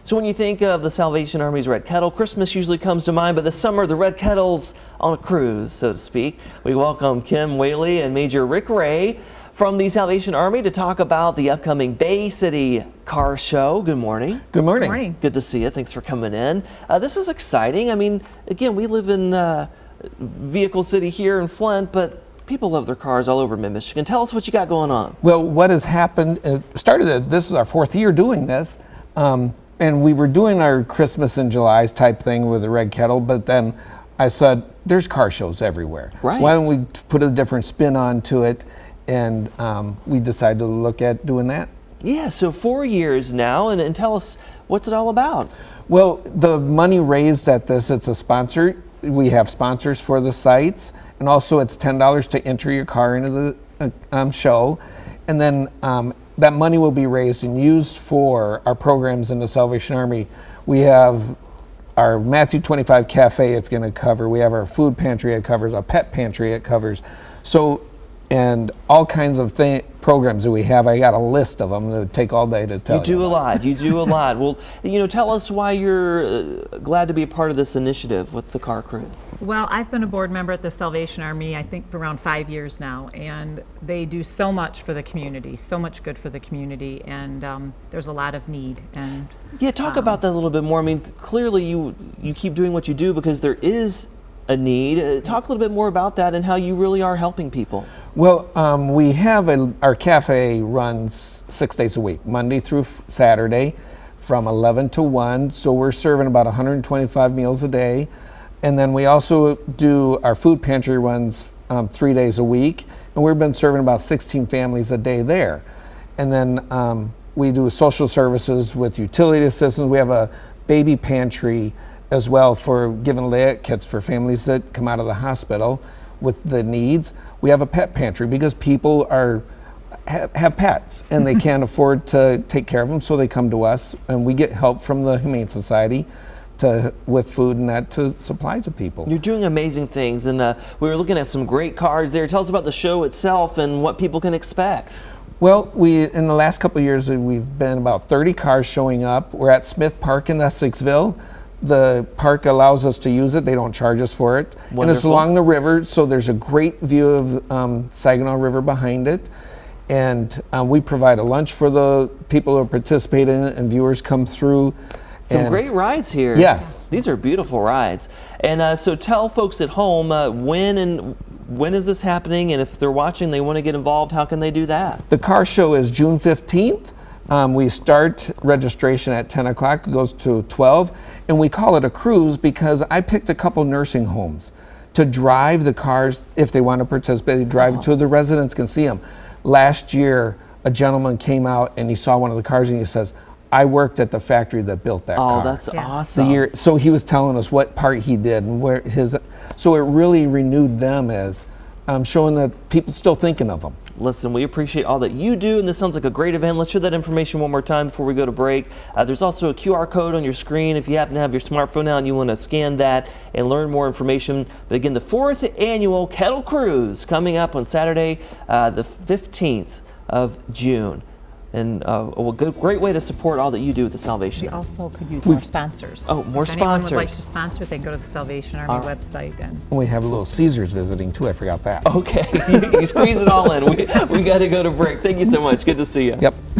So when you think of the Salvation Army's Red Kettle, Christmas usually comes to mind, but this summer the Red Kettle's on a cruise, so to speak. We welcome Kim Whaley and Major Rick Ray from the Salvation Army to talk about the upcoming Bay City Car Show. Good morning. Good morning. Good morning. Good to see you. Thanks for coming in. This is exciting. I mean, again, we live in Vehicle City here in Flint, but people love their cars all over Mid-Michigan. Tell us what you got going on. Well, what has happened, this is our 4th year doing this, and we were doing our Christmas in July type thing with the Red Kettle, but then I said, there's car shows everywhere. Right. Why don't we put a different spin onto it? And we decided to look at doing that. Yeah, so 4 years now, and tell us, what's it all about? Well, the money raised at this, it's a sponsor. We have sponsors for the sites, and also it's $10 to enter your car into the show. And then that money will be raised and used for our programs in the Salvation Army. We have our Matthew 25 Cafe it's going to cover. We have our food pantry it covers, our pet pantry it covers. So, and all kinds of programs that we have. I got a list of them that would take all day to tell you. You do a lot. You do a lot. Well, tell us why you're glad to be a part of this initiative with the Car Cruise. Well, I've been a board member at the Salvation Army, I think, for around 5 years now, and they do so much for the community, so much good for the community, and there's a lot of need. And yeah, talk about that a little bit more. I mean, clearly you keep doing what you do because there is a need. Talk a little bit more about that and how you really are helping people. Well, we have our cafe runs 6 days a week, Monday through Saturday from 11 to 1. So we're serving about 125 meals a day. And then we also do our food pantry runs 3 days a week. And we've been serving about 16 families a day there. And then we do social services with utility assistance. We have a baby pantry as well for giving layette kits for families that come out of the hospital with the needs. We have a pet pantry because people have pets and they can't afford to take care of them, so they come to us, and we get help from the Humane Society with food and that to supply to people. You're doing amazing things, and we were looking at some great cars there. Tell us about the show itself and what people can expect. Well, in the last couple of years, we've been about 30 cars showing up. We're at Smith Park in Essexville. The park allows us to use it. They don't charge us for it. Wonderful. And it's along the river, so there's a great view of Saginaw River behind it. And we provide a lunch for the people who participate in it, and viewers come through. Some great rides here. Yes. These are beautiful rides. And so tell folks at home when is this happening, and if they're watching, they want to get involved, how can they do that? The car show is June 15th. We start registration at 10 o'clock, it goes to 12, and we call it a cruise because I picked a couple nursing homes to drive the cars if they want to participate. They drive it so the residents can see them. Last year, a gentleman came out and he saw one of the cars and he says, I worked at the factory that built that car. Oh, that's awesome. So he was telling us what part he did and so it really renewed them as showing that people still thinking of them. Listen, we appreciate all that you do, and this sounds like a great event. Let's share that information one more time before we go to break. There's also a QR code on your screen if you happen to have your smartphone out and you want to scan that and learn more information. But again, the 4th annual Kettle Cruise coming up on Saturday, the 15th of June. And a great way to support all that you do with the Salvation Army. we also could use more sponsors. Oh, more if anyone sponsors. would like to sponsor, they can go to the Salvation Army website. And We have a little Caesars visiting too, I forgot that. Okay, you squeeze it all in. We got to go to break. Thank you so much. Good to see you. Yep.